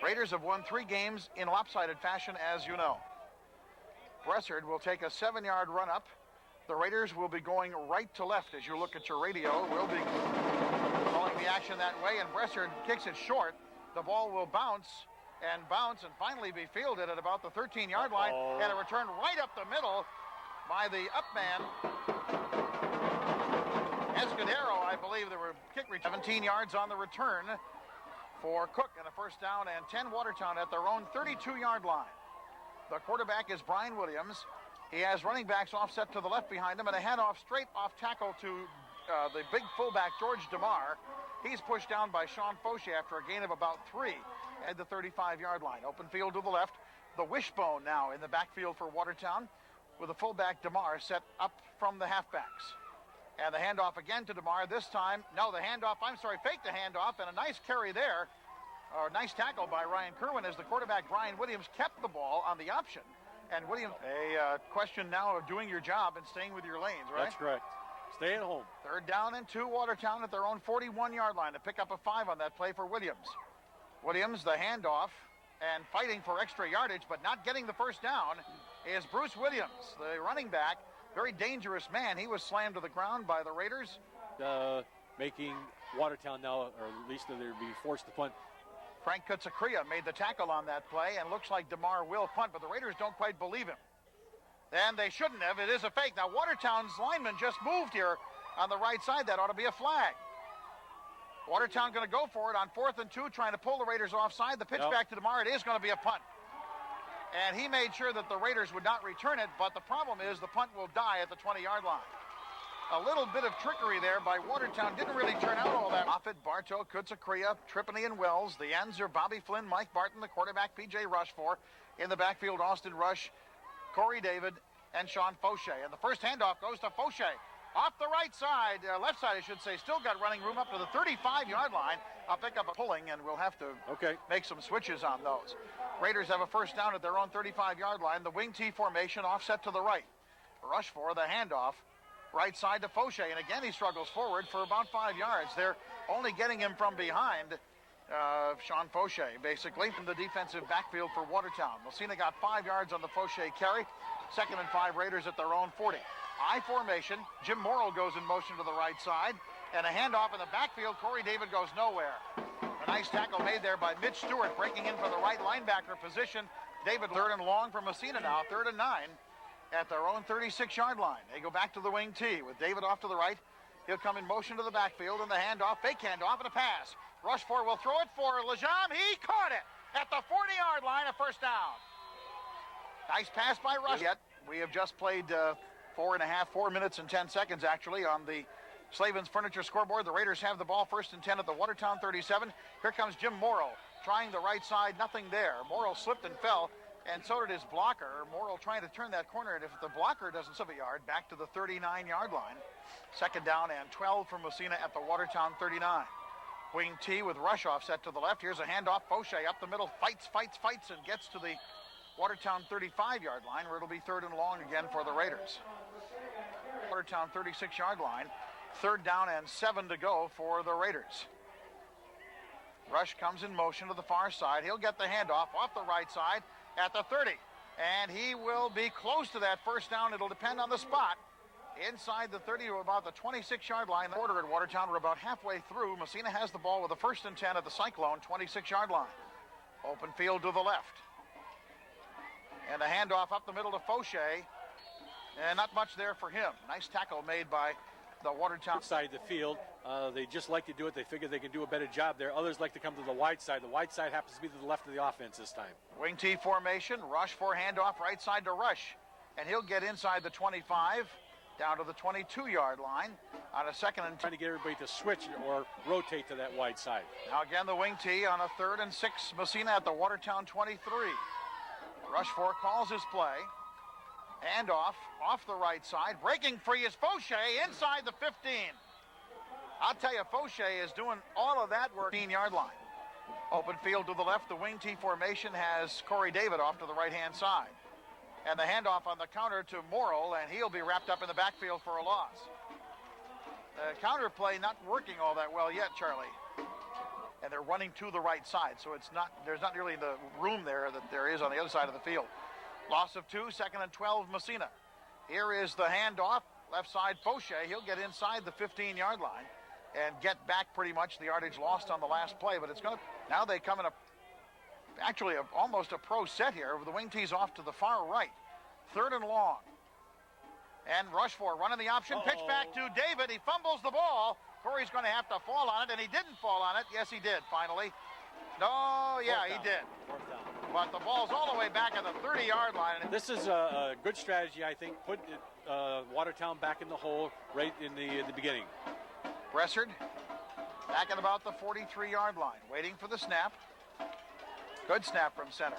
Raiders have won 3 games in lopsided fashion, as you know. Bressard will take a 7-yard run up. The Raiders will be going right to left as you look at your radio. We'll be calling the action that way, and Bressard kicks it short. The ball will bounce and finally be fielded at about the 13-yard line, and a return right up the middle by the up man. Escudero, I believe there were kick return. 17 yards on the return for Cook, and a first down and 10 Watertown at their own 32-yard line. The quarterback is Brian Williams. He has running backs offset to the left behind him, and a handoff straight off tackle to the big fullback, George DeMar. He's pushed down by Sean Fauché after a gain of about 3 at the 35-yard line. Open field to the left. The wishbone now in the backfield for Watertown with the fullback DeMar set up from the halfbacks. And the handoff again to DeMar. This time, fake the handoff, and a nice carry there. Or nice tackle by Ryan Kerwin as the quarterback, Brian Williams, kept the ball on the option. And Williams, a question now of doing your job and staying with your lanes, right? That's correct. Stay at home. 3rd down and 2, Watertown at their own 41-yard line to pick up a 5 on that play for Williams. Williams, the handoff, and fighting for extra yardage, but not getting the first down, is Bruce Williams, the running back. Very dangerous man. He was slammed to the ground by the Raiders. Making Watertown now, or at least they'll be forced to punt. Frank Kutsakria made the tackle on that play, and looks like DeMar will punt, but the Raiders don't quite believe him. And they shouldn't have. It is a fake. Now, Watertown's lineman just moved here on the right side. That ought to be a flag. Watertown going to go for it on 4th and 2, trying to pull the Raiders offside. The pitch back to DeMar. It is going to be a punt. And he made sure that the Raiders would not return it, but the problem is the punt will die at the 20-yard line. A little bit of trickery there by Watertown. Didn't really turn out all that. Moffett, Bartow, Kutsakria, Tripany, and Wells. The ends are Bobby Flynn, Mike Barton, the quarterback, P.J. Rushfor. In the backfield, Austin Rush, Corey David, and Sean Fauché. And the first handoff goes to Fauché. Off the right side, left side, I should say, still got running room up to the 35-yard line. I'll pick up a pulling, and we'll have to make some switches on those. Raiders have a first down at their own 35-yard line. The wing T formation offset to the right. Rushfor, the handoff. Right side to Fauché, and again he struggles forward for about 5 yards. They're only getting him from behind, Sean Fauché, basically, in the defensive backfield for Watertown. Massena got 5 yards on the Fauché carry. 2nd and 5, Raiders at their own 40. I formation. Jim Morrill goes in motion to the right side, and a handoff in the backfield. Corey David goes nowhere. A nice tackle made there by Mitch Stewart, breaking in for the right linebacker position. David 3rd and long for Massena now, 3rd and 9. At their own 36-yard line. They go back to the wing T with David off to the right. He'll come in motion to the backfield, and the handoff, fake handoff, and a pass. Rushfor will throw it for Lejam. He caught it at the 40-yard line, a first down. Nice pass by Rush. Yet we have just played 4 minutes and 10 seconds, actually, on the Slavin's Furniture scoreboard. The Raiders have the ball 1st and 10 at the Watertown 37. Here comes Jim Morrill, trying the right side, nothing there. Morrill slipped and fell. And so did his blocker. Morrill trying to turn that corner, and if the blocker doesn't slip a yard, back to the 39-yard line. 2nd down and 12 from Massena at the Watertown 39. Wing T with Rush offset to the left. Here's a handoff. Fauché up the middle, fights, and gets to the Watertown 35-yard line, where it'll be 3rd and long again for the Raiders. Watertown 36-yard line. 3rd down and 7 to go for the Raiders. Rush comes in motion to the far side. He'll get the handoff off the right side at the 30, and he will be close to that first down. It'll depend on the spot. Inside the 30 to about the 26-yard line. The order at Watertown, we're about halfway through. Massena has the ball with the 1st and 10 at the Cyclone 26-yard line. Open field to the left. And a handoff up the middle to Fauché, and not much there for him. Nice tackle made by the Watertown side of the field. They just like to do it. They figure they can do a better job there. Others like to come to the wide side. The wide side happens to be to the left of the offense this time. Wing T formation. Rushfor handoff right side to Rush, and he'll get inside the 25 down to the 22-yard line on a 2nd and 10. Trying to get everybody to switch or rotate to that wide side. Now again the wing T on a 3rd and 6. Massena at the Watertown 23. Rushfor calls his play. Handoff off the right side. Breaking free is Fauché inside the 15. I'll tell you, Fauché is doing all of that work. 15-yard line. Open field to the left. The wing T formation has Corey David off to the right-hand side. And the handoff on the counter to Morrill, and he'll be wrapped up in the backfield for a loss. The counter play not working all that well yet, Charlie. and they're running to the right side. So there's not really the room there that there is on the other side of the field. Loss of 2, 2nd and 12, Massena. Here is the handoff, left side Fauché. He'll get inside the 15-yard line and get back pretty much the yardage lost on the last play. But it's going to, now they come in almost a pro set here. The wing tee's off to the far right. 3rd and long. And Rushford running the option. Pitch back to David. He fumbles the ball. Corey's going to have to fall on it, and he didn't fall on it. Yes, he did, finally. No, yeah, he did. But the ball's all the way back at the 30-yard line. This is a good strategy, I think. Put Watertown back in the hole right in the beginning. Bressard back at about the 43-yard line, waiting for the snap. Good snap from center.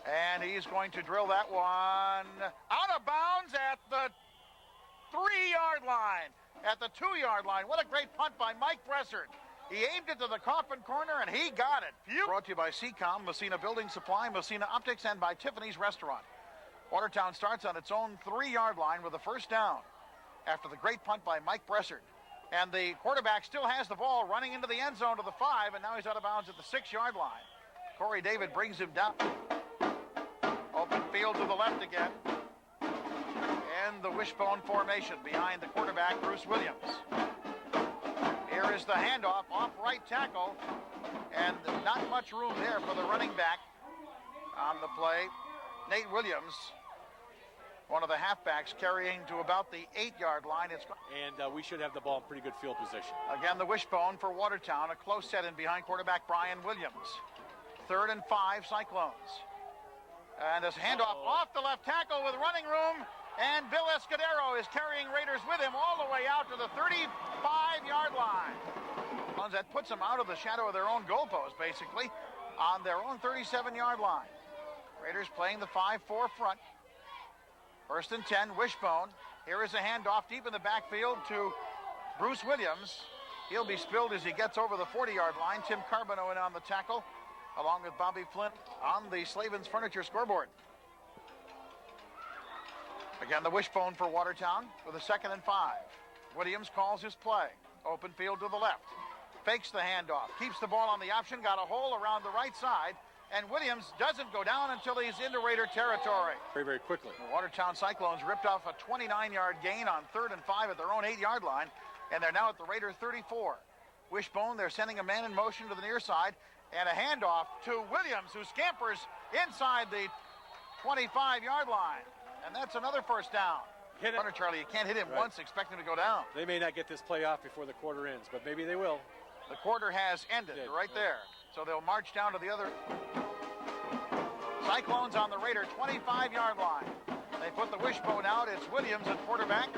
And he's going to drill that one out of bounds at the 3-yard line, at the 2-yard line. What a great punt by Mike Bressard. He aimed it to the coffin corner, and he got it. Brought to you by Seacom, Massena Building Supply, Massena Optics, and by Tiffany's Restaurant. Watertown starts on its own 3-yard line with a first down after the great punt by Mike Bressard. And the quarterback still has the ball running into the end zone to the 5, and now he's out of bounds at the 6-yard line. Corey David brings him down. Open field to the left again. And the wishbone formation behind the quarterback, Bruce Williams. Here is the handoff off right tackle, and not much room there for the running back on the play. Nate Williams, one of the halfbacks, carrying to about the 8-yard line. And we should have the ball in pretty good field position. Again, the wishbone for Watertown, a close set in behind quarterback Brian Williams. 3rd and 5, Cyclones. And this handoff off the left tackle with running room. And Bill Escudero is carrying Raiders with him all the way out to the 35-yard line. That puts them out of the shadow of their own goalpost, basically, on their own 37-yard line. Raiders playing the 5-4 front. 1st and 10, wishbone. Here is a handoff deep in the backfield to Bruce Williams. He'll be spilled as he gets over the 40-yard line. Tim Carbonneau in on the tackle, along with Bobby Flint on the Slavin's Furniture scoreboard. Again, the wishbone for Watertown with a 2nd and 5. Williams calls his play. Open field to the left. Fakes the handoff. Keeps the ball on the option. Got a hole around the right side. And Williams doesn't go down until he's into Raider territory. Very, very quickly. The Watertown Cyclones ripped off a 29-yard gain on 3rd and 5 at their own 8-yard line. And they're now at the Raider 34. Wishbone, they're sending a man in motion to the near side. And a handoff to Williams, who scampers inside the 25-yard line. And that's another first down. Hit it. Charlie, you can't hit him once, expect him to go down. They may not get this play off before the quarter ends, but maybe they will. The quarter has ended right there. So they'll march down to the other. Cyclones on the Raider 25-yard line. They put the wishbone out. It's Williams at quarterback.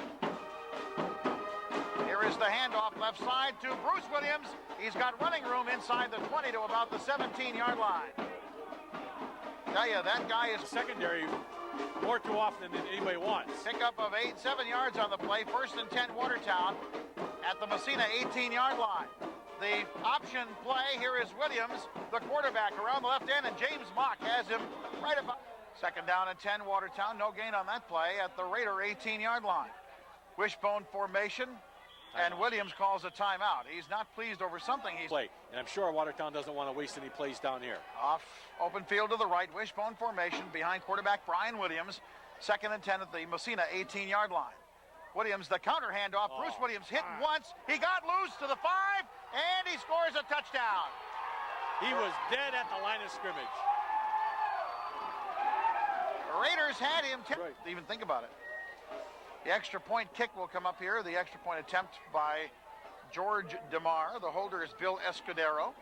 Here is the handoff left side to Bruce Williams. He's got running room inside the 20 to about the 17-yard line. Tell you, that guy is secondary more too often than anybody wants. Pickup of 7 yards on the play. 1st and 10, Watertown at the Massena 18-yard line. The option play, here is Williams, the quarterback, around the left end, and James Mock has him right about. 2nd down and 10, Watertown. No gain on that play at the Raider 18-yard line. Wishbone formation, and Williams calls a timeout. He's not pleased over something he's play, and I'm sure Watertown doesn't want to waste any plays down here. Off open field to the right, wishbone formation behind quarterback Brian Williams. 2nd and 10 at the Massena 18-yard line. Williams, the counter handoff. Bruce Williams hit once. He got loose to the 5, and he scores a touchdown. He was dead at the line of scrimmage. The Raiders had him. Even think about it. The extra point kick will come up here. The extra point attempt by George DeMar. The holder is Bill Escudero.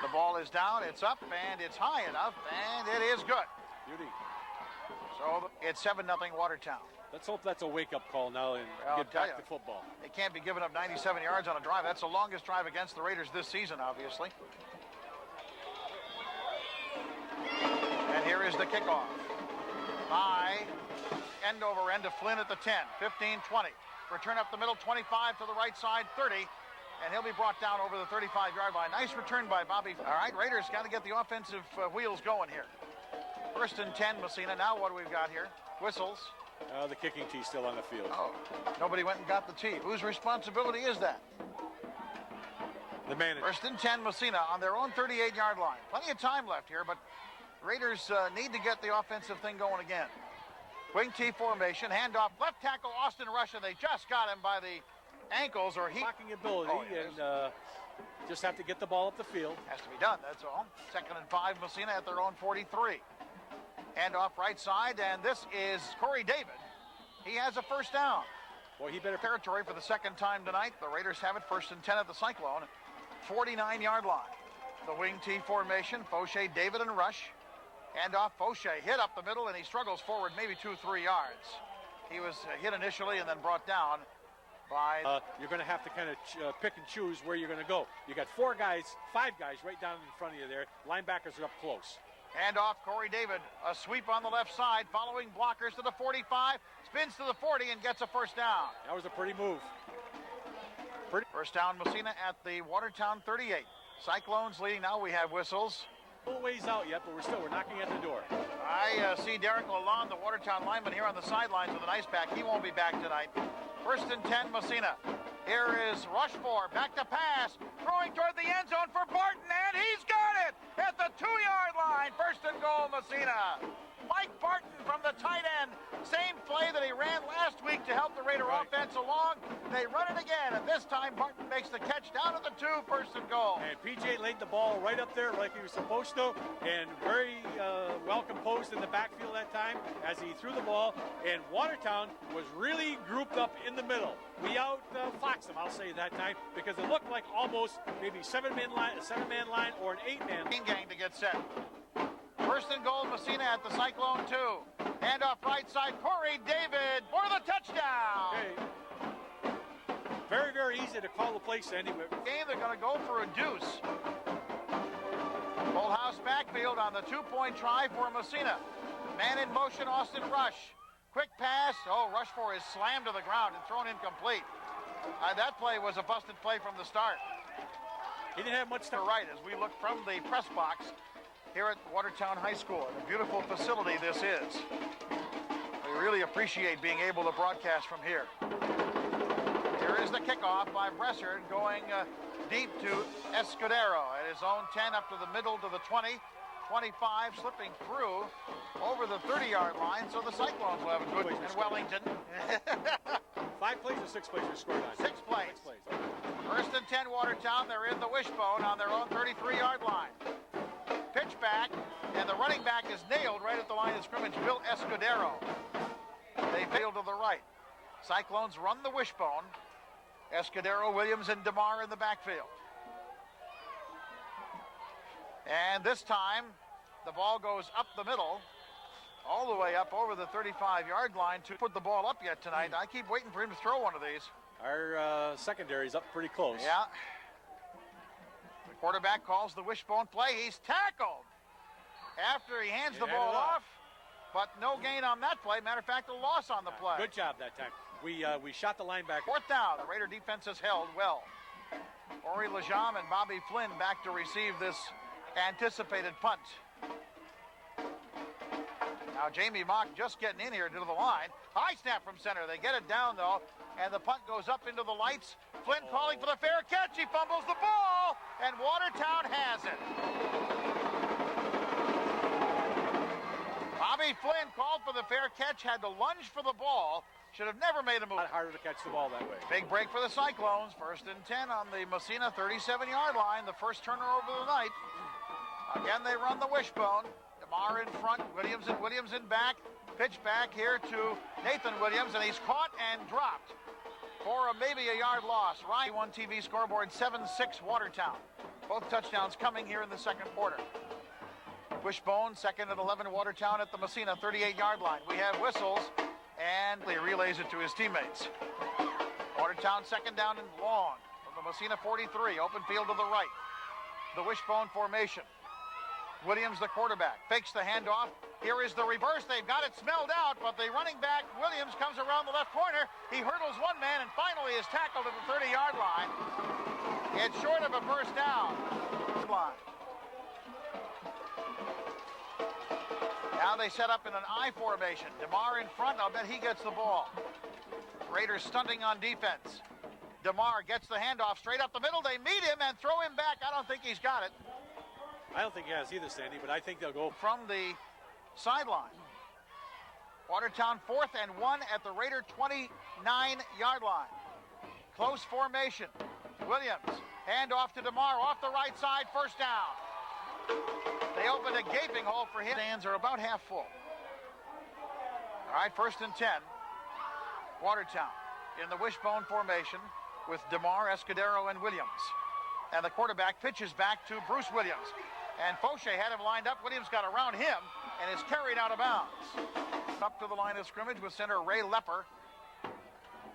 The ball is down, it's up, and it's high enough, and it is good. Beauty. So it's 7-0 Watertown. Let's hope that's a wake-up call now and get back to football. They can't be giving up 97 yards on a drive. That's the longest drive against the Raiders this season, obviously. And here is the kickoff. By end over end to Flynn at the 10, 15-20. Return up the middle, 25 to the right side, 30. And he'll be brought down over the 35-yard line. Nice return by Bobby. All right, Raiders got to get the offensive wheels going here. 1st and 10, Massena. Now what do we've got here? Whistles. The kicking tee still on the field. Oh, nobody went and got the tee. Whose responsibility is that? the manager. 1st and 10, Massena on their own 38-yard line. Plenty of time left here, but Raiders need to get the offensive thing going again. Wing T formation, handoff, left tackle Austin Rush, and they just got him by the ankles, or he... Blocking ability, and just have to get the ball up the field. Has to be done, that's all. 2nd and 5, Massena at their own 43. Handoff right side, and this is Corey David. He has a first down. Boy, he better... Territory for the second time tonight. The Raiders have it 1st and 10 at the Cyclone. 49-yard line. The wing T formation, Fauché, David, and Rush. Handoff, Fauché hit up the middle, and he struggles forward maybe 2-3 yards. He was hit initially and then brought down by... you're going to have to kind of pick and choose where you're going to go. You got 5 guys right down in front of you there. Linebackers are up close. Handoff, Corey David, a sweep on the left side, following blockers to the 45, spins to the 40, and gets a first down. That was a pretty move. First down, Massena at the Watertown 38. Cyclones leading now. We have whistles. A little ways out yet, but we're knocking at the door. I see Derek Lalonde, the Watertown lineman, here on the sidelines with an ice pack. He won't be back tonight. 1st and 10, Massena. Here is Rushmore, back to pass, throwing toward the end zone for Barton, and he's got it at the 2-yard line. 1st and goal, Massena. Mike Barton from the tight end. Same play that he ran last week to help the Raider offense along. They run it again, and this time Barton makes the catch down at the 2, 1st and goal. And PJ laid the ball right up there like he was supposed to, and very well composed in the backfield that time as he threw the ball. And Watertown was really grouped up in the middle. We outfoxed them, I'll say that time, because it looked like almost maybe a 7-man line or an 8-man. Gang to get set. 1st and goal, Massena at the Cyclone 2. Handoff right side, Corey David for the touchdown. Okay. Very, very easy to call the place anyway. Game, they're going to go for a deuce. Full house backfield on the 2-point try for Massena. Man in motion, Austin Rush. Quick pass. Oh, Rushmore is slammed to the ground and thrown incomplete. That play was a busted play from the start. He didn't have much to right as we look from the press box here at Watertown High School. And a beautiful facility this is. We really appreciate being able to broadcast from here. Here is the kickoff by Bresser going deep to Escudero at his own 10 up to the middle to the 20. 25 slipping through over the 30-yard line, so the Cyclones will have a good in Wellington. 5 plays or 6 plays you scored on? 6 plays. 6 plays. Okay. 1st and 10, Watertown. They're in the wishbone on their own 33-yard line. Pitch back, and the running back is nailed right at the line of scrimmage, Bill Escudero. They fail to the right. Cyclones run the wishbone. Escudero, Williams, and DeMar in the backfield. And this time, the ball goes up the middle, all the way up over the 35-yard line to put the ball up yet tonight. I keep waiting for him to throw one of these. Our secondary's up pretty close. Yeah. The quarterback calls the wishbone play. He's tackled after he hands the ball off, but no gain on that play. Matter of fact, a loss on the play. Good job that time. We shot the linebacker. 4th down. The Raider defense has held well. Ori Lajam and Bobby Flynn back to receive this anticipated punt. Now Jamie Mock just getting in here to the line. High snap from center. They get it down though, and the punt goes up into the lights. Flynn calling for the fair catch. He fumbles the ball, and Watertown has it. Bobby Flynn called for the fair catch, had to lunge for the ball. Should have never made a move. A lot harder to catch the ball that way. Big break for the Cyclones. 1st and 10 on the Massena 37-yard line. The first turnover of the night. Again, they run the wishbone. DeMar in front, Williams in back. Pitch back here to Nathan Williams, and he's caught and dropped for maybe a yard loss. Ryan, 1 TV scoreboard, 7-6 Watertown. Both touchdowns coming here in the second quarter. Wishbone, 2nd and 11 Watertown at the Massena 38-yard line. We have whistles, and he relays it to his teammates. Watertown 2nd down and long from the Massena 43, open field to the right. The wishbone formation. Williams, the quarterback, fakes the handoff. Here is the reverse. They've got it smelled out, but the running back, Williams, comes around the left corner. He hurdles one man and finally is tackled at the 30-yard line. It's short of a first down. Now they set up in an I formation. DeMar in front. I'll bet he gets the ball. Raiders stunting on defense. DeMar gets the handoff straight up the middle. They meet him and throw him back. I don't think he's got it. I don't think he has either, Sandy, but I think they'll go from the sideline. Watertown 4th and 1 at the Raider 29-yard line. Close formation. Williams, handoff to DeMar off the right side, first down. They opened a gaping hole for him. Stands are about half full. All right, 1st and 10. Watertown in the wishbone formation with DeMar, Escudero, and Williams. And the quarterback pitches back to Bruce Williams. And Fauché had him lined up. Williams got around him and is carried out of bounds. Up to the line of scrimmage with center Ray Lepper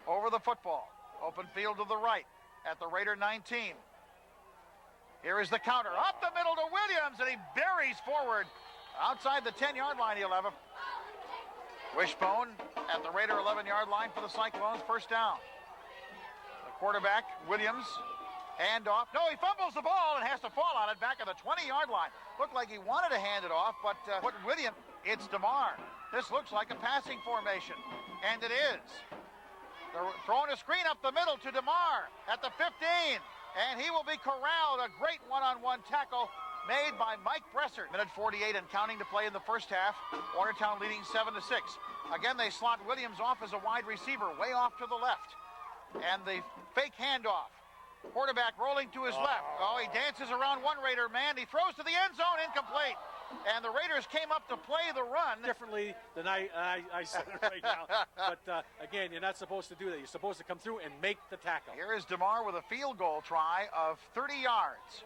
over the football. Open field to the right at the Raider 19. Here is the counter. Up the middle to Williams, and he buries forward. Outside the 10-yard line, he'll have a wishbone at the Raider 11-yard line for the Cyclones, first down. The quarterback, Williams, handoff. No, he fumbles the ball and has to fall on it back at the 20-yard line. Looked like he wanted to hand it off, but Williams, it's DeMar. This looks like a passing formation, and it is. They're throwing a screen up the middle to DeMar at the 15, and he will be corralled. A great one-on-one tackle made by Mike Bresser. Minute 48 and counting to play in the first half. Watertown leading 7-6. Again, they slot Williams off as a wide receiver, way off to the left. And the fake handoff. Quarterback rolling to his left. Oh, he dances around one Raider man. He throws to the end zone, incomplete. And the Raiders came up to play the run. Differently than I said it right now. But, again, you're not supposed to do that. You're supposed to come through and make the tackle. Here is DeMar with a field goal try of 30 yards.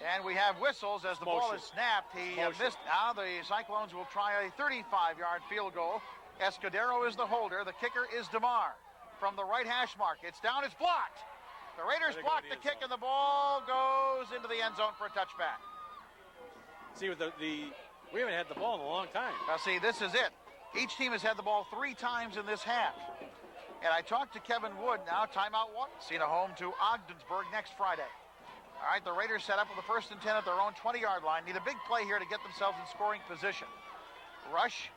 And we have whistles as the ball is snapped. He missed. Now the Cyclones will try a 35-yard field goal. Escudero is the holder. The kicker is DeMar from the right hash mark. It's down. It's blocked. The Raiders block the kick, and the ball goes into the end zone for a touchback. See, with we haven't had the ball in a long time. Now, see, this is it. Each team has had the ball 3 times in this half. And I talked to Kevin Wood now. Timeout one. Massena home to Ogdensburg next Friday. All right, the Raiders set up with the 1st and 10 at their own 20-yard line. Need a big play here to get themselves in scoring position. Rush,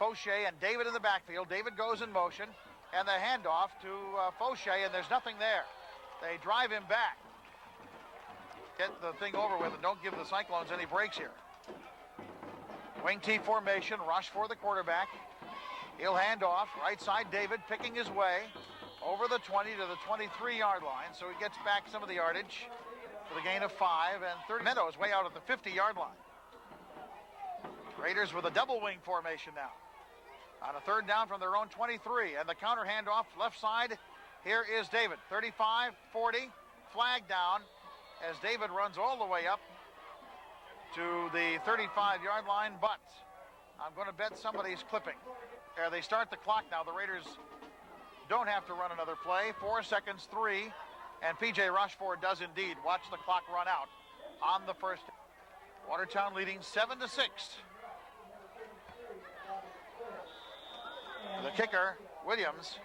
Fauché, and David in the backfield. David goes in motion, and the handoff to Fauché, and there's nothing there. They drive him back. Get the thing over with and don't give the Cyclones any breaks here. Wing T formation, rush for the quarterback. He'll hand off, right side David picking his way over the 20 to the 23-yard line, so he gets back some of the yardage for the gain of 5, and 30 Meadows way out at the 50-yard line. Raiders with a double wing formation now. On a 3rd down from their own 23, and the counter handoff left side. Here is David, 35, 40, flag down as David runs all the way up to the 35-yard line, but I'm going to bet somebody's clipping. They start the clock now. The Raiders don't have to run another play. 4 seconds, 3, and P.J. Rushford does indeed watch the clock run out on the first. Watertown leading 7-6. The kicker, Williams,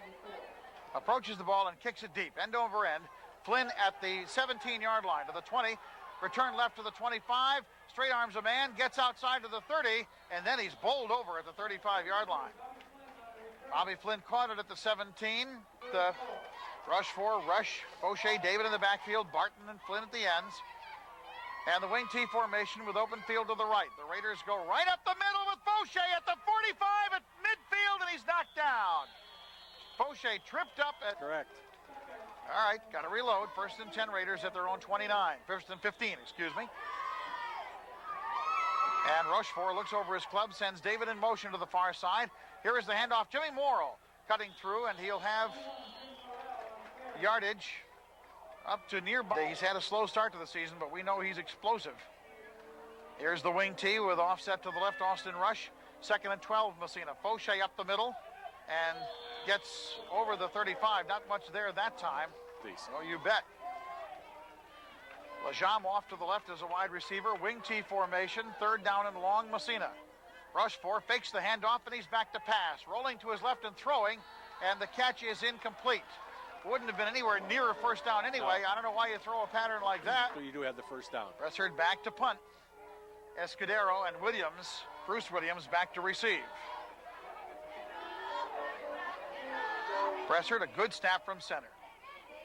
approaches the ball and kicks it deep, end over end. Flynn at the 17-yard line to the 20. Return left to the 25. Straight arms a man, gets outside to the 30, and then he's bowled over at the 35-yard line. Bobby Flynn caught it at the 17. The rush, Fauché, David in the backfield, Barton and Flynn at the ends. And the wing T formation with open field to the right. The Raiders go right up the middle with Fauché at the 45 at midfield, and he's knocked down. Fauché tripped up at... Correct. All right, got to reload. 1st and 10 Raiders at their own 29. 1st and 15, excuse me. And Rochefort looks over his club, sends David in motion to the far side. Here is the handoff. Jimmy Morrill cutting through, and he'll have yardage up to nearby. He's had a slow start to the season, but we know he's explosive. Here's the wing T with offset to the left, Austin Rush. 2nd and 12, Massena. Fauché up the middle and gets over the 35. Not much there that time. Please. Oh, you bet. Lajam off to the left as a wide receiver. Wing T formation. 3rd down and long, Massena. Rushford fakes the handoff, and he's back to pass. Rolling to his left and throwing, and the catch is incomplete. Wouldn't have been anywhere near a 1st down anyway. No. I don't know why you throw a pattern like that. So you do have the 1st down. Bresser back to punt. Escudero and Williams, Bruce Williams, back to receive. Bresser, a good snap from center.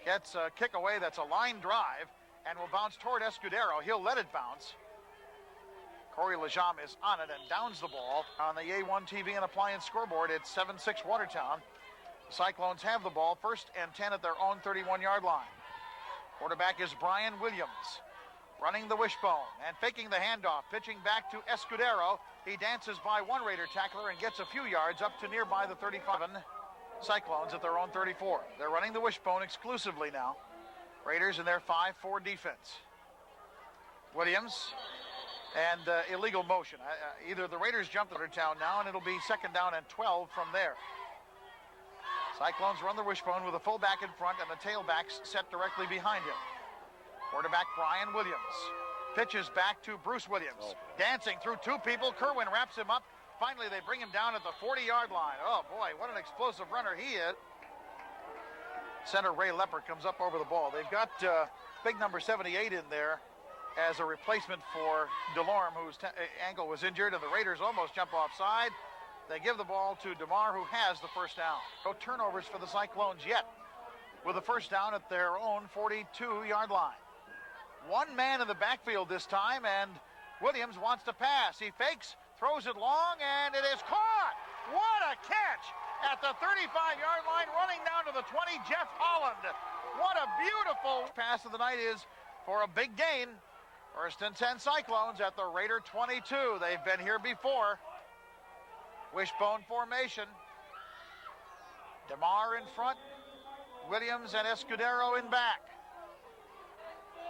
gets a kick away that's a line drive and will bounce toward Escudero. He'll let it bounce. Corey Lejam is on it and downs the ball. On the A1 TV and appliance scoreboard, it's 7-6 Watertown. The Cyclones have the ball, 1st and 10 at their own 31-yard line. Quarterback is Brian Williams, running the wishbone and faking the handoff, pitching back to Escudero. He dances by one Raider tackler and gets a few yards up to nearby the 35. Cyclones at their own 34. They're running the wishbone exclusively now. Raiders in their 5-4 defense. Williams and illegal motion. Either the Raiders jump to Watertown now, and it'll be 2nd down and 12 from there. Cyclones run the wishbone with a fullback in front and the tailbacks set directly behind him. Quarterback Brian Williams pitches back to Bruce Williams. Dancing through two people. Kerwin wraps him up. Finally, they bring him down at the 40-yard line. Oh, boy, what an explosive runner he is. Center Ray Leppert comes up over the ball. They've got big number 78 in there as a replacement for DeLorme, whose ankle was injured, and the Raiders almost jump offside. They give the ball to DeMar, who has the first down. No turnovers for the Cyclones yet, with the first down at their own 42-yard line. One man in the backfield this time, and Williams wants to pass. He fakes, throws it long, and it is caught. What a catch at the 35-yard line, running down to the 20, Jeff Holland. What a beautiful pass of the night is for a big gain. 1st and 10 Cyclones at the Raider 22. They've been here before. Wishbone formation. DeMar in front. Williams and Escudero in back.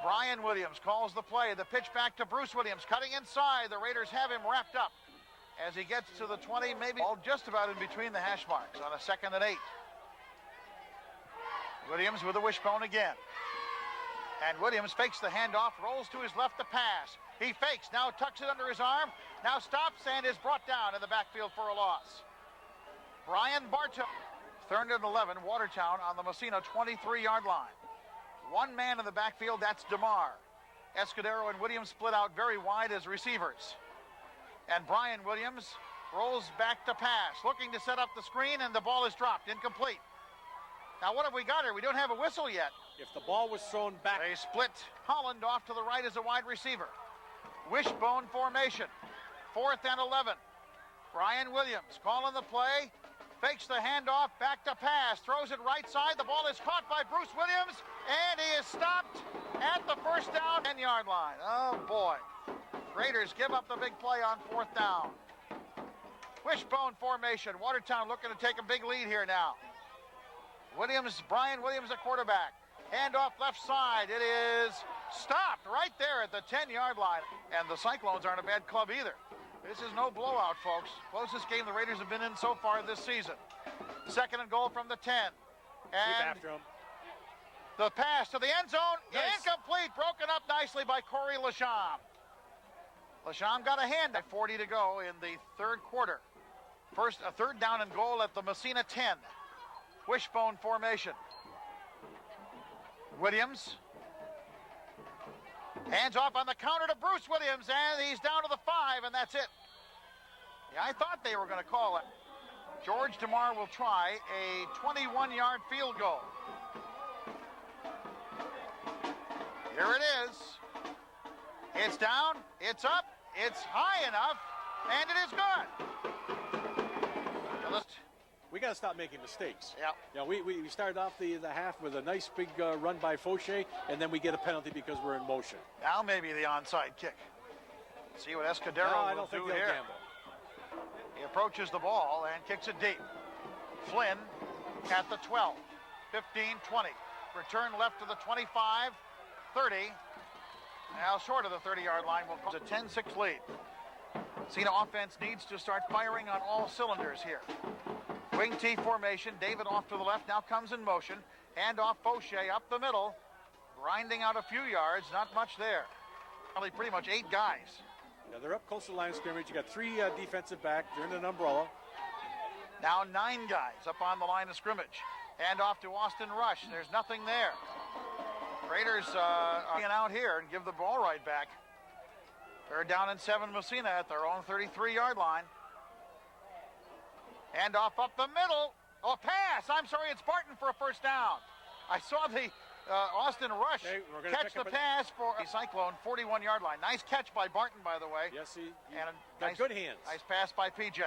Brian Williams calls the play. The pitch back to Bruce Williams, cutting inside. The Raiders have him wrapped up as he gets to the 20, maybe all just about in between the hash marks on a 2nd and 8. Williams with a wishbone again. And Williams fakes the handoff, rolls to his left to pass. He fakes, now tucks it under his arm, now stops and is brought down in the backfield for a loss. Brian Bartow, 3rd and 11, Watertown on the Massena 23-yard line. One man in the backfield, that's DeMar. Escudero and Williams split out very wide as receivers. And Brian Williams rolls back to pass, looking to set up the screen, and the ball is dropped, incomplete. Now what have we got here? We don't have a whistle yet. If the ball was thrown back. They split Holland off to the right as a wide receiver. Wishbone formation. 4th and 11. Brian Williams calling the play. Fakes the handoff, back to pass. Throws it right side. The ball is caught by Bruce Williams. And he is stopped at the first down 10-yard line. Oh, boy. Raiders give up the big play on 4th down. Wishbone formation. Watertown looking to take a big lead here now. Brian Williams at quarterback. Handoff left side. It is stopped right there at the 10-yard line. And the Cyclones aren't a bad club either. This is no blowout, folks. Closest game the Raiders have been in so far this season. 2nd and goal from the 10. And after him. The pass to the end zone. Nice. Incomplete. Broken up nicely by Corey Lejam. Lejam got a hand at 40 to go in the 3rd quarter. First, a 3rd down and goal at the Massena 10. Wishbone formation. Williams. Hands off on the counter to Bruce Williams, and he's down to the 5, and that's it. Yeah, I thought they were going to call it. George DeMar will try a 21-yard field goal. Here it is. It's down, it's up, it's high enough, and it is good. We got to stop making mistakes. Yeah. You know, we started off the half with a nice big run by Fauché, and then we get a penalty because we're in motion. Now maybe the onside kick. See what Escudero I will don't think do they'll here. gamble. He approaches the ball and kicks it deep. Flynn at the 12, 15, 20. Return left to the 25, 30. Now short of the 30-yard line will cause a 10-6 lead. Massena offense needs to start firing on all cylinders here. Wing T formation. David off to the left, now comes in motion. Hand off Fauché up the middle. Grinding out a few yards, not much there. Probably pretty much 8 guys. Yeah, they're up close to the line of scrimmage. You got 3 defensive back. They're in an umbrella. Now 9 guys up on the line of scrimmage. Hand off to Austin Rush. There's nothing there. Raiders are out here and give the ball right back. They're down in 7 Massena at their own 33-yard line. Hand off up the middle. Oh, pass. I'm sorry, it's Barton for a first down. I saw the Austin Rush catch the pass for a Cyclone 41-yard line. Nice catch by Barton, by the way. Yes, he and got good hands. Nice pass by PJ.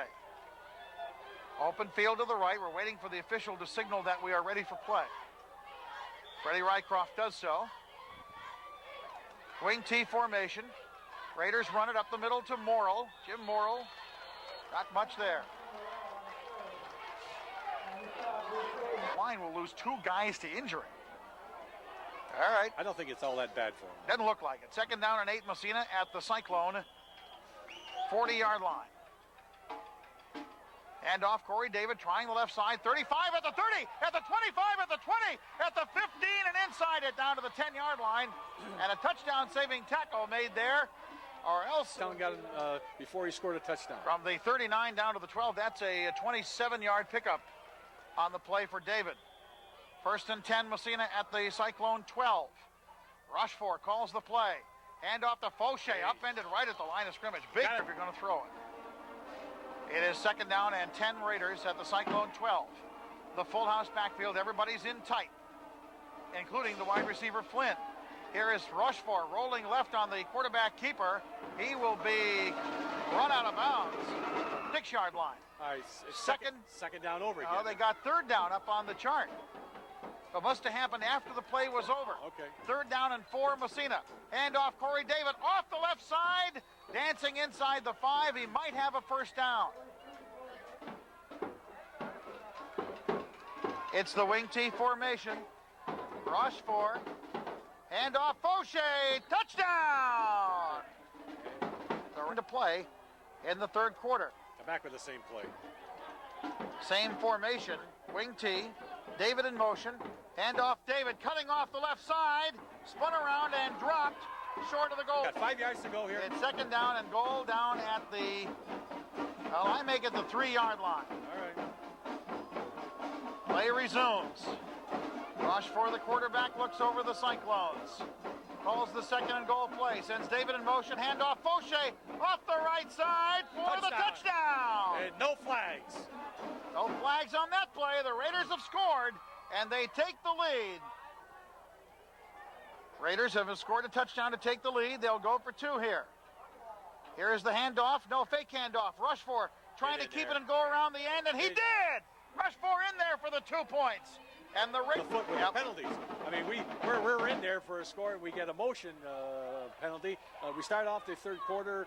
Open field to the right. We're waiting for the official to signal that we are ready for play. Freddie Rycroft does so. Wing T formation. Raiders run it up the middle to Morrill. Jim Morrill. Not much there. Line will lose 2 guys to injury. All right. I don't think it's all that bad for him. Doesn't look like it. 2nd down and 8, Massena at the Cyclone 40-yard line. And off Corey David trying the left side. 35 at the 30, at the 25, at the 20, at the 15, and inside it down to the 10-yard line. And a touchdown-saving tackle made there. Or else. Town got him before he scored a touchdown. From the 39 down to the 12, that's a 27-yard pickup on the play for David. 1st and 10, Massena at the Cyclone 12. Rushford calls the play. Hand off to Fauché, upended right at the line of scrimmage. Big if you're going to throw it. It is 2nd down and 10 Raiders at the Cyclone 12. The full house backfield, everybody's in tight, including the wide receiver Flynn. Here is Rushford rolling left on the quarterback keeper. He will be run out of bounds. 6-yard line. All right, second down over again. Oh, they got 3rd down up on the chart. It must have happened after the play was over. Okay. 3rd down and 4, Massena. Hand off Corey David off the left side. Dancing inside the 5. He might have a 1st down. It's the wing T formation. Rushford. Hand off Fauché. Touchdown! They're into play in the 3rd quarter. Come back with the same play. Same formation. Wing T. David in motion. Hand off David, cutting off the left side. Spun around and dropped short of the goal. Got 5 yards to go here. It's 2nd down and goal down at the, well, I make it the 3-yard line. All right. Play resumes. Rush for the quarterback, looks over the Cyclones. Calls the 2nd and goal play. Sends David in motion. Hand off Fauché off the right side for the touchdown. And no flags. No flags on that play. The Raiders have scored, and they take the lead. Raiders have scored a touchdown to take the lead. They'll go for 2 here. Here is the handoff. No fake handoff. Rushford trying to keep it and go around the end, and he did. Rushford in there for the 2 points. And the foot with the penalties. I mean, we're in there for a score. We get a motion penalty. We start off the 3rd quarter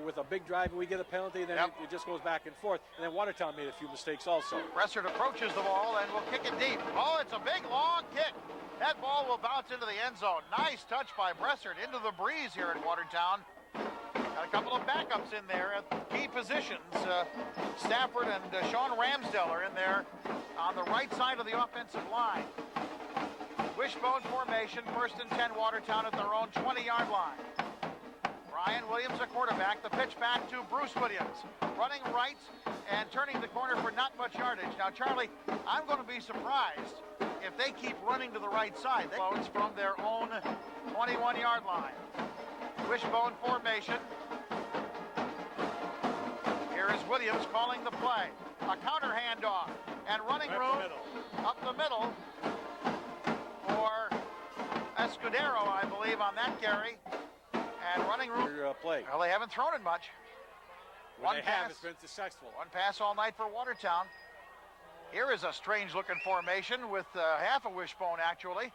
with a big drive, and we get a penalty. Then it just goes back and forth. And then Watertown made a few mistakes also. Bressert approaches the ball and will kick it deep. Oh, it's a big, long kick. That ball will bounce into the end zone. Nice touch by Bressert into the breeze here at Watertown. Got a couple of backups in there at key positions. Stafford and Sean Ramsdell are in there on the right side of the offensive line. Wishbone formation, 1st and 10 Watertown at their own 20-yard line. Brian Williams, a quarterback. The pitch back to Bruce Williams. Running right and turning the corner for not much yardage. Now, Charlie, I'm going to be surprised if they keep running to the right side. They loads from their own 21-yard line. Wishbone formation. Here is Williams calling the play. A counter handoff and running room up the middle for Escudero, I believe, on that carry. And running room. Play. Well, they haven't thrown it much. One pass. It's been successful. One pass all night for Watertown. Here is a strange-looking formation with half a wishbone, actually.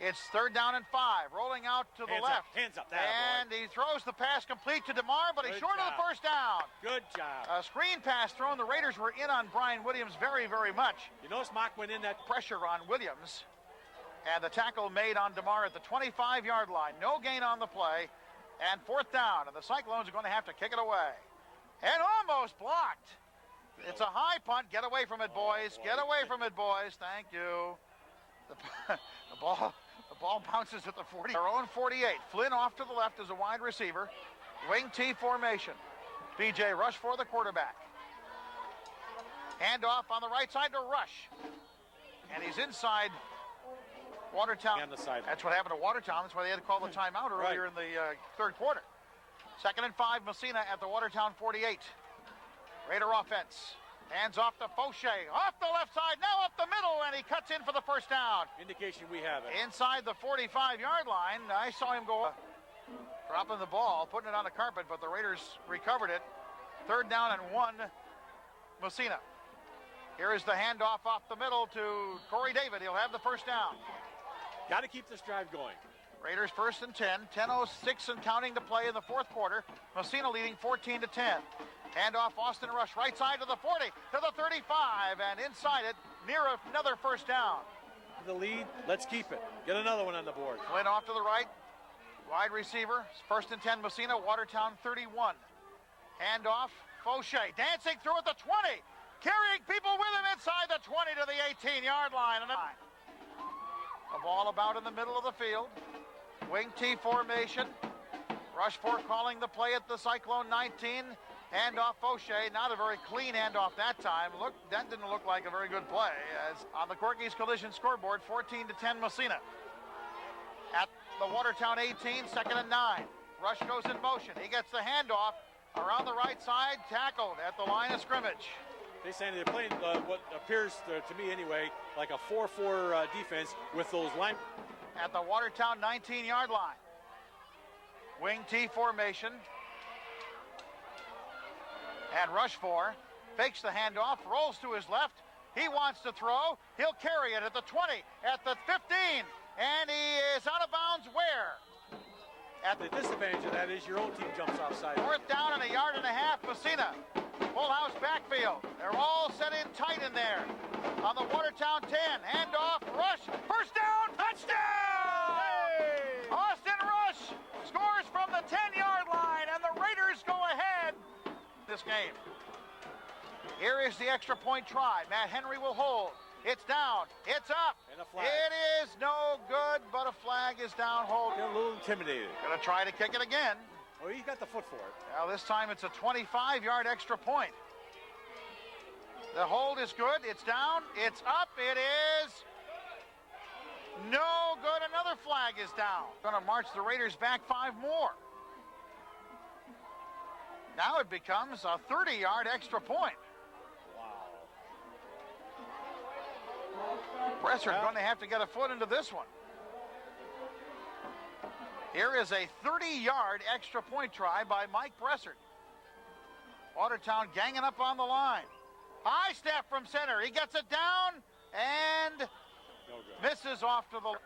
It's 3rd down and 5, rolling out to the left. Hands up, and he throws the pass complete to DeMar, but he's short of the 1st down. Good job. A screen pass thrown. The Raiders were in on Brian Williams very, very much. You notice Mock went in that pressure on Williams. And the tackle made on DeMar at the 25-yard line. No gain on the play. And 4th down. And the Cyclones are going to have to kick it away. And almost blocked. It's a high punt. Get away from it, boys. Get away from it, boys. Thank you. The ball bounces at the 40. Their own 48. Flynn off to the left as a wide receiver. Wing T formation. PJ Rush for the quarterback. Handoff on the right side to Rush. And he's inside Watertown. On the side. That's what happened to Watertown. That's why they had to call the timeout earlier in the 3rd quarter. 2nd and 5, Massena at the Watertown 48. Raider offense. Hands off to Fauché, off the left side, now up the middle, and he cuts in for the first down. Indication we have it. Inside the 45-yard line, I saw him go dropping the ball, putting it on the carpet, but the Raiders recovered it. 3rd down and 1, Massena. Here is the handoff off the middle to Corey David. He'll have the first down. Got to keep this drive going. Raiders 1st and 10, 10:06 and counting to play in the 4th quarter. Massena leading 14-10. Handoff Austin Rush, right side to the 40, to the 35, and inside it, near another first down. The lead, let's keep it. Get another one on the board. Flynn off to the right, wide receiver, 1st and 10 Massena, Watertown 31. Handoff, Fauché, dancing through at the 20, carrying people with him inside the 20 to the 18-yard line. And a ball about in the middle of the field. Wing T formation. Rushford calling the play at the Cyclone 19. Handoff Fauché, not a very clean handoff that time. That didn't look like a very good play. As on the Corky's Collision scoreboard, 14-10 Massena. At the Watertown 18, 2nd and 9. Rush goes in motion. He gets the handoff around the right side, tackled at the line of scrimmage. They're playing what appears to me anyway like a 4-4 defense with those line. At the Watertown 19-yard line. Wing T formation. And Rushford fakes the handoff, rolls to his left. He wants to throw. He'll carry it at the 20, at the 15, and he is out of bounds where? At the disadvantage of that is your own team jumps offside. 4th down and a yard and a half, Massena. Full house backfield. They're all set in tight in there. On the Watertown 10, handoff, Rush, first down, touchdown! Hey! Austin Rush scores from the 10-yard line, and the Raiders go ahead this game. Here is the extra point try. Matt Henry will hold. It's down. It's up. And a flag. It is no good, but a flag is down. Hold. They're a little intimidated. Gonna try to kick it again. Oh, he's got the foot for it. Now this time it's a 25-yard extra point. The hold is good. It's down. It's up. It is no good. Another flag is down. Gonna march the Raiders back 5 more. Now it becomes a 30-yard extra point. Wow. Bresser going to have to get a foot into this one. Here is a 30-yard extra point try by Mike Bresser. Watertown ganging up on the line. High step from center. He gets it down and No good. misses off to the...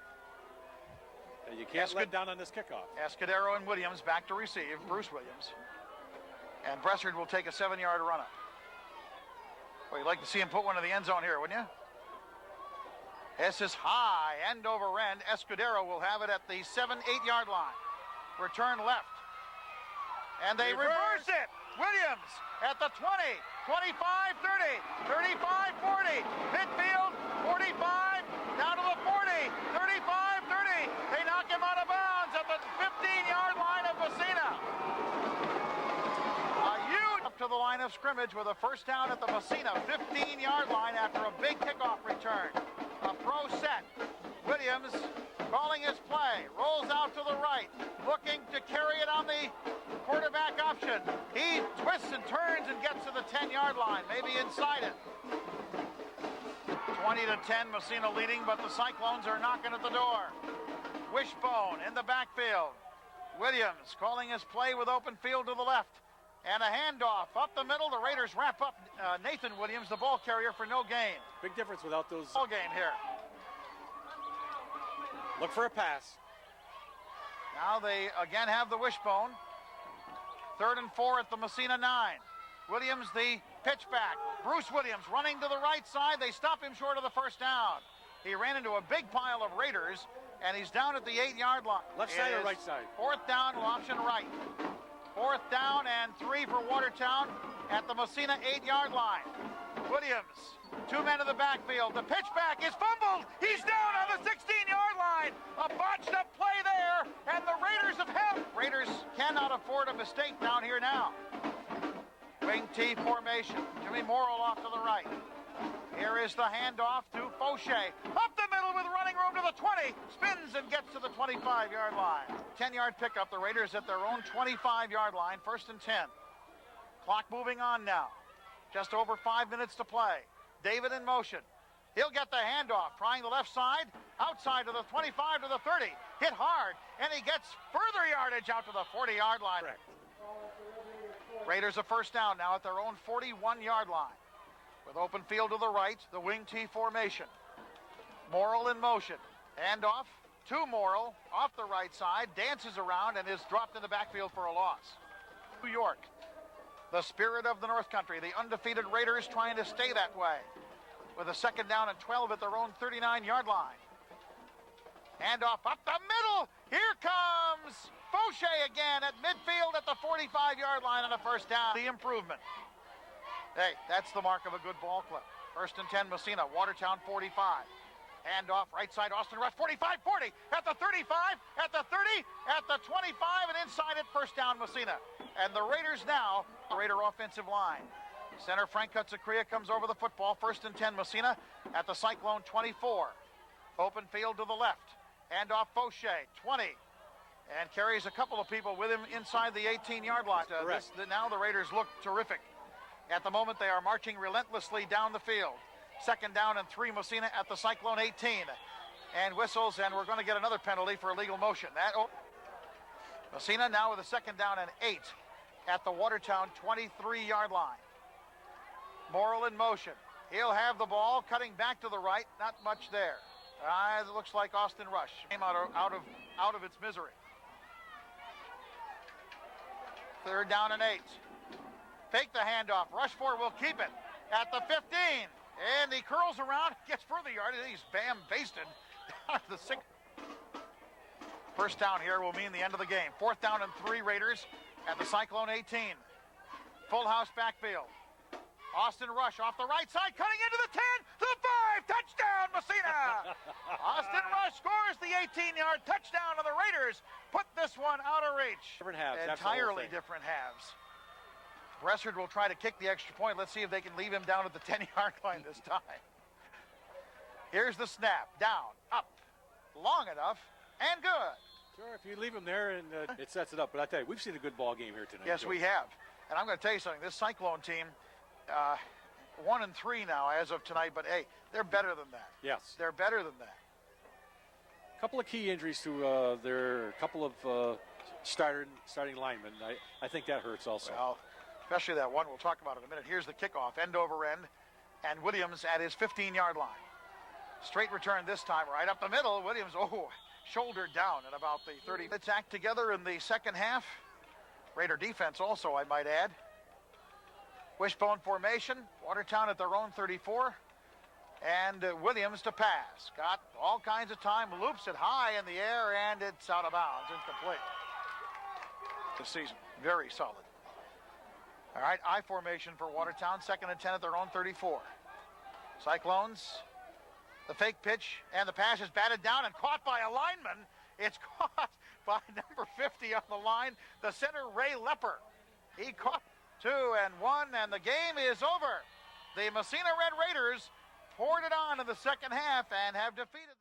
You can't let down on this kickoff. Escudero and Williams back to receive. Bruce Williams. And Bresser will take a 7-yard run up. Well, you'd like to see him put one in the end zone here, wouldn't you? This is high, end over end. Escudero will have it at the 7-8-yard line. Return left. And they reverse it. Williams at the 20, 25, 30, 35, 40. Midfield, 45, down to the 40, 35, 30. They knock him out of bounds at the 15-yard line of Massena. Up to the line of scrimmage with a first down at the Massena 15-yard line after a big kickoff return. A pro set. Williams calling his play. Rolls out to the right. Looking to carry it on the quarterback option. He twists and turns and gets to the 10-yard line. Maybe inside it. 20-10, Massena leading, but the Cyclones are knocking at the door. Wishbone in the backfield. Williams calling his play with open field to the left. And a handoff up the middle. The Raiders wrap up Nathan Williams, the ball carrier, for no gain. Big difference without those. Ball game here. Look for a pass. Now they again have the wishbone. 3rd and 4 at the Massena 9. Williams, the pitch back. Bruce Williams running to the right side. They stop him short of the first down. He ran into a big pile of Raiders, and he's down at the 8-yard line. Left side or right side? 4th down, option right. 4th down and 3 for Watertown at the Massena 8-yard line. Williams, 2 men in the backfield. The pitch back is fumbled. He's down on the 16-yard line. A botched up play there, and the Raiders have held. Raiders cannot afford a mistake down here now. Wing T formation. Jimmy Morrill off to the right. Here is the handoff to Fauché. Up the middle with running room to the 20. Spins and gets to the 25-yard line. 10-yard pickup. The Raiders at their own 25-yard line. 1st and 10. Clock moving on now. Just over 5 minutes to play. David in motion. He'll get the handoff, trying the left side, outside to the 25 to the 30. Hit hard, and he gets further yardage out to the 40-yard line. Correct. Raiders a first down now at their own 41-yard line. With open field to the right, the wing T formation. Morrill in motion. Handoff to Morrill, off the right side, dances around and is dropped in the backfield for a loss. New York, the spirit of the North Country, the undefeated Raiders trying to stay that way. With a second down and 12 at their own 39-yard line. Handoff up the middle. Here comes Fauché again at midfield at the 45-yard line on a first down. The improvement. Hey, that's the mark of a good ball club. First and 10, Massena, Watertown 45. Handoff right side, Austin Rush 45-40 at the 35, at the 30, at the 25, and inside it, first down Massena. And the Raiders now, the Raider offensive line. Center Frank Kutzakria comes over the football. First and 10, Massena at the Cyclone 24. Open field to the left. Handoff Fauché, 20. And carries a couple of people with him inside the 18-yard line. Now the Raiders look terrific. At the moment, they are marching relentlessly down the field. Second down and 3, Massena at the Cyclone 18. And whistles, and we're going to get another penalty for illegal motion. Massena now with a second down and 8 at the Watertown 23-yard line. Morrill in motion. He'll have the ball, cutting back to the right. Not much there. It looks like Austin Rush came out of its misery. Third down and 8. Fake the handoff. Rushford will keep it at the 15. And he curls around, gets further yardage, and he's basted down to the 6. First down here will mean the end of the game. Fourth down and 3, Raiders at the Cyclone 18. Full house backfield. Austin Rush off the right side, cutting into the 10, to the 5, touchdown, Massena! Austin Rush scores the 18-yard touchdown, and the Raiders put this one out of reach. Different halves. Entirely different halves. Bressard will try to kick the extra point. Let's see if they can leave him down at the 10-yard line this time. Here's the snap. Down, up, long enough, and good. Sure, if you leave him there, and it sets it up. But I tell you, we've seen a good ball game here tonight. Yes, we have. And I'm going to tell you something. This Cyclone team, 1-3 now as of tonight, but hey, they're better than that. Yes. They're better than that. A couple of key injuries to their couple of starting linemen. I think that hurts also. Well, especially that one we'll talk about in a minute. Here's the kickoff, end over end, and Williams at his 15-yard line. Straight return this time, right up the middle. Williams, shouldered down at about the 30. Attack together in the second half. Raider defense also, I might add. Wishbone formation, Watertown at their own 34. And Williams to pass. Got all kinds of time, loops it high in the air, and it's out of bounds, incomplete. This season, very solid. All right, I formation for Watertown, second and 10 at their own 34. Cyclones, the fake pitch, and the pass is batted down and caught by a lineman. It's caught by number 50 on the line, the center, Ray Lepper. He caught 2 and 1, and the game is over. The Massena Red Raiders poured it on in the second half and have defeated